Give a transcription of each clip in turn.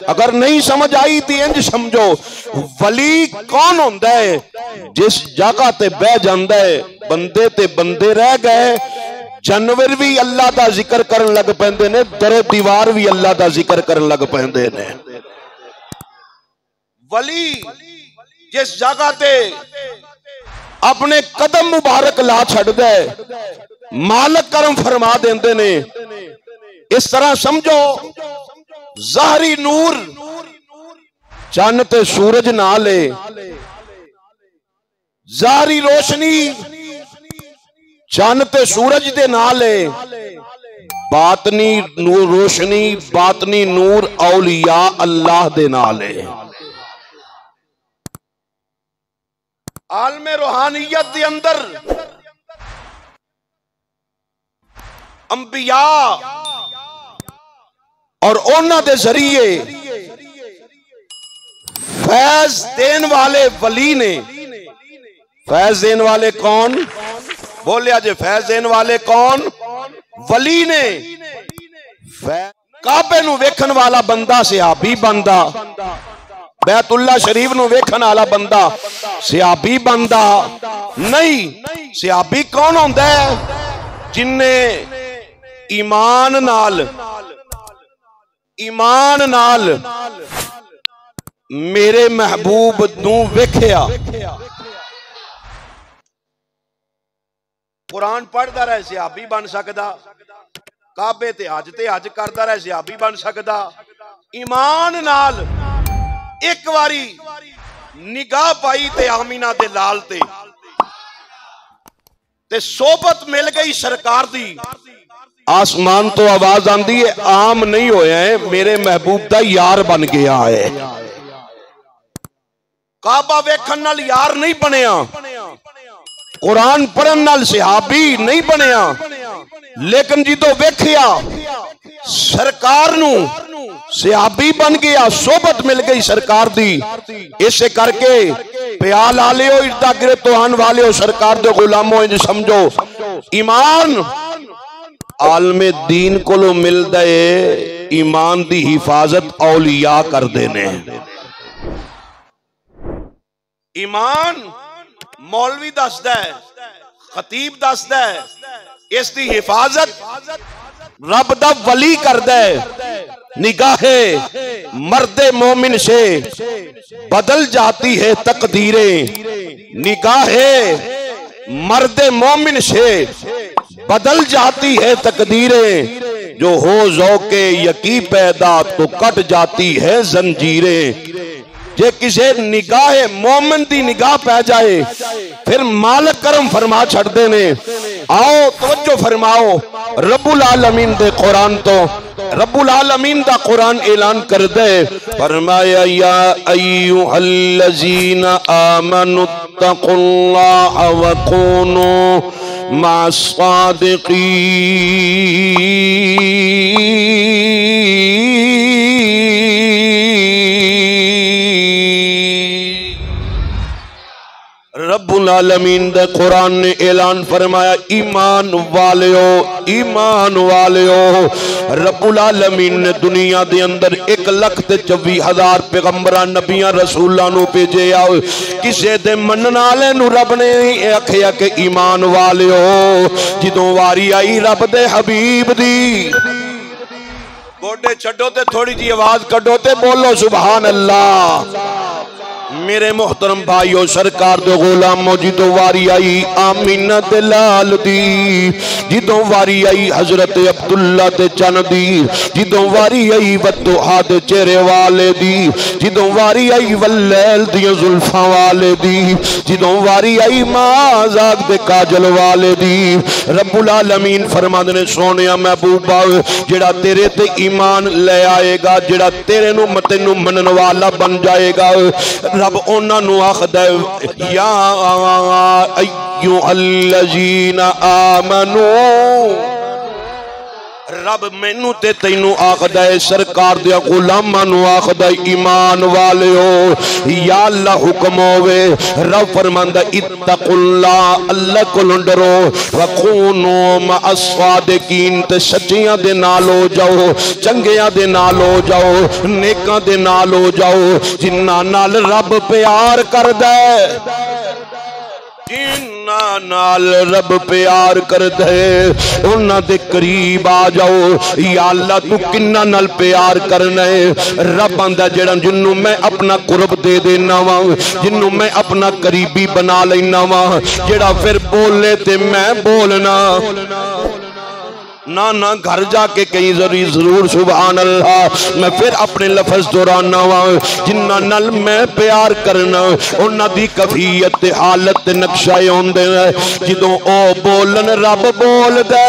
अगर नहीं समझ आई तो इंज समझो, वली कौन होंदा है? जिस जगह ते बह जांदा है बंदे ते बंदे रह गए, जानवर भी अल्लाह का जिक्र करन लग पैंदे ने, दरो दीवार भी अल्लाह का जिक्र करन लग पैंदे ने। वली जिस जगह ते अपने कदम मुबारक ला छड्डदा है, मालक करम फरमा देंदे ने। इस तरह समझो ज़ाहरी नूर चन्न ते सूरज ना ले, ज़ाहरी रोशनी चन्न ते सूरज दे ना ले, बातनी नूर रोशनी बातनी नूर औलिया अल्लाह दे ना ले। आलमे रूहानियत दे अंदर अंबिया और उन्हां दे जरिए फैज देने वाले वली ने। फैज देने वाले कौन? बोलिया जे फैज देने वाले कौन? वली ने। काबे नू वेखन वाला बंदा सहाबी बनदा, बैतुल्ला शरीफ नू वेखन वाला बंदा सहाबी बनदा नहीं। सहाबी कौन होंदा है? जिन्ने ईमान नाल मेरे महबूब नू वेखिया। कुरान पढ़दा रहे सहाबी बन सकदा, काबे ते हज करदा रहे सहाबी बन सकदा। ईमान नाल एक बारी निगाह पाई ते आमीना दे लाल ते सोबत मिल गई सरकार दी। आसमान तो आवाज आंदी है, आम नहीं होया है, मेरे महबूब दा यार बन गया है। काबा वेखन नाल यार नहीं बनया, कुरान पढ़न नाल सहाबी नहीं बनया, लेकिन जिदों वेखिया सरकार नू सहाबी बन गया, सोबत मिल गई सरकार दी। इसे करके प्या ला लियो, इर्दा गिरद तो आन वाले हो, सरकार दे गुलामों इंज समझो। ईमान आलमे दीन को मिलदा है, ईमान दी हिफाजत औलिया कर देने। ईमान मौलवी दसदा है, खतीब दसदा है, इसकी हिफाजत रब दा वली करदा है। निगाहे मर्दे मोमिन से बदल जाती है तकदीरें, निगाहे मर्दे मोमिन से बदल जाती है तकदीरें, जो हो ज़ौक़े यकी पैदा तो कट जाती है जंजीरें। जे किसी निगाहे मोमिन दी निगाह पै जाए फिर मालिक करम फरमा छड़दे ने। आओ तवज्जो फरमाओ, रब्बुल आलमीन दे कुरान तो रब्बुल आलमीन दा कुरान ऐलान कर दे, फरमाया या अय्युहल्लज़ीना आमनु तक़ुल्लाह व कूनू मस्सादिक़ीन। रब्बुल आलमीन दे कुरान ने ऐलान फरमाया, ईमान वालियो, रब्बुल आलमीन ने दुनिया दे अंदर 1,24,000 पैगंबरां नबियां रसूलां नू भेजिया। किसे दे मनन वाले नू रब ने आखिया कि ईमान वालियो। जिदों वारी आई रब दे हबीब दी, गोडे छड्डो ते थोड़ी जी आवाज कड्डो ते बोलो सुभान अल्लाह। मेरे मोहतरम भाइयों, सरकार दे गुलामों, जिदों वारी आई आमीना दे लाल दी, जिदों वारी आई हजरत अब्दुल्ला दे चन दी, जिदों वारी आई वद्दुहा दे चेहरे वाले दी, जिदों वारी आई वल्लैल दी जुल्फां वाले दी, जिदों वारी आई माज़ाक दे काजल वाले दी, रब्बुल आलमीन फरमांदे ने, सोनिया महबूबा जेड़ा तेरे ते ईमान ले आएगा, जेड़ा तेरे नू तेनू मनन वाला बन जाएगा, रब उन्हां नू आखदा या अय्युहल्लज़ीना आमनू रब मैनू ते तैनू आखदा है, सरकार दे गुलामां नू आखदा है, ईमान वाले हो या अल्लाह हुक्म होवे। रब फरमांदा इत्तकुल्लाह, अल्लाह कोलों डरो, वकूनू मअस सादिकीन, ते सच्चियां दे नाल हो जाओ, चंगियां दे नाल हो जाओ, नेकां दे नाल हो जाओ, जिन्हां नाल रब प्यार करदा है, जिन्ना नाल रब प्यार करदा है उन्हां दे करीब आ जाओ। या अल्लाह तू किन्ना नाल प्यार करना है। रब आंदा जेड़ा जिन्नू मैं अपना कुर्ब दे देना वा, जिन्नू मैं अपना करीबी बना लेना वा, जेड़ा फिर बोले ते मैं बोलना ना ना घर जाके कहीं जरूर सुभान अल्लाह मैं फिर अपने लफज दोहराना वा, जिन्ना नल मैं प्यार करना उन्हां दी कफियत हालत नक्शा होंदे ने। जिदों ओ बोलन रब बोलदा,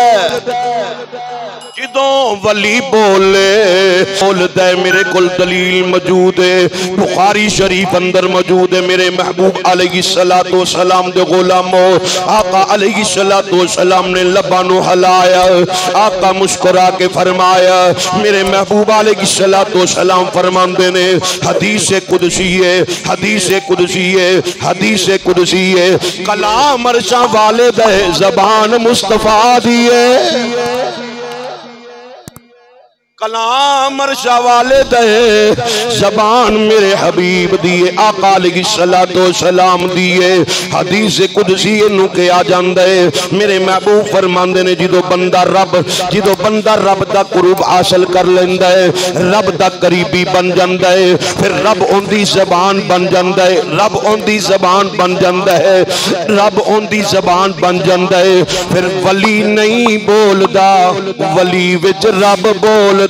जिदों वली बोलदा मेरे कोल दलील मौजूद है, बुखारी शरीफ अंदर मौजूद है। मेरे महबूब अलैहिस्सलातु वस्सलाम दे गुलामो आका अलैहिस्सलातु वस्सलाम ने लब्बां नू हलाया, आका मुस्कुरा के फरमाया, मेरे महबूब अलैहिस्सलातु वस्सलाम फरमांदे ने हदीस कुदसी है, हदीस कुदसी है, हदीस कुदसी है, कलाम अर्शा वाले दे ज़बान मुस्तफा दी है, कलाम अर्शा वाले दे ज़बान मेरे हबीब दिए, आका अलैहिस्सलातु वस्सलाम दिए। हदीस कुदसी नू कहा जांदा है, मेरे महबूब फरमांदे ने जिदों बंदा रब दा कुर्ब हासिल कर लेंदा है, रब दा करीबी बन जांदा है, फिर रब उनदी ज़बान बन जांदा है, रब उनदी ज़बान बन जांदा है, रब उनदी ज़बान बन जांदा है। फिर वली नहीं बोलदा, वली विच रब बोलदा।